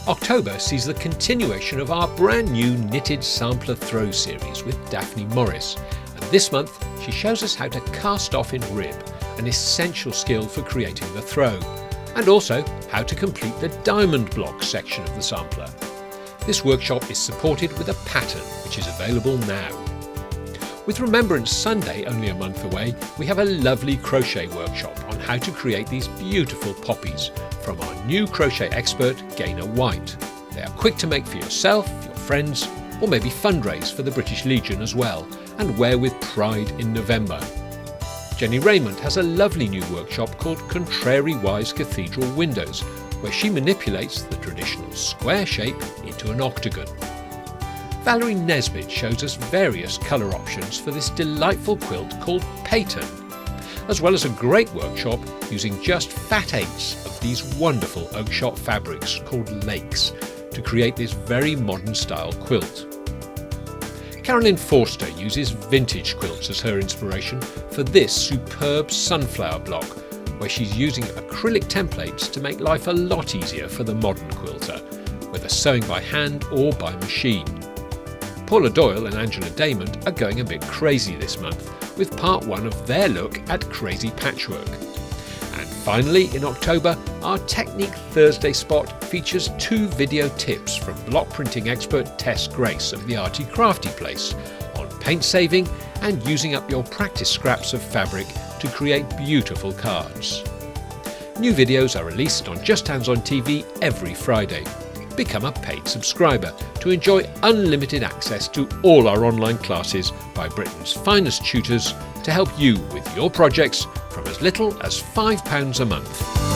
October sees the continuation of our brand new knitted sampler throw series with Daphne Morris, and this month she shows us how to cast off in rib, an essential skill for creating the throw, and also how to complete the diamond block section of the sampler. This workshop is supported with a pattern which is available now. With Remembrance Sunday only a month away, we have a lovely crochet workshop on how to create these beautiful poppies from our new crochet expert, Gaynor White. They are quick to make for yourself, your friends, or maybe fundraise for the British Legion as well, and wear with pride in November. Jenny Raymond has a lovely new workshop called Contrary-Wise Cathedral Windows, where she manipulates the traditional square shape into an octagon. Valerie Nesbitt shows us various colour options for this delightful quilt called Peyton, as well as a great workshop using just fat eighths of these wonderful Oakshott fabrics called Lakes to create this very modern style quilt. Carolyn Forster uses vintage quilts as her inspiration for this superb sunflower block, where she's using acrylic templates to make life a lot easier for the modern quilter, whether sewing by hand or by machine. Paula Doyle and Daymond are going a bit crazy this month with part 1 of their look at crazy patchwork. And finally, in October, our Technique Thursday spot features 2 video tips from block printing expert Tess Grace of the Arty Crafty Place on paint saving and using up your practice scraps of fabric to create beautiful cards. New videos are released on Justhands-on.tv every Friday. Become a paid subscriber to enjoy unlimited access to all our online classes by Britain's finest tutors to help you with your projects from as little as £5 a month.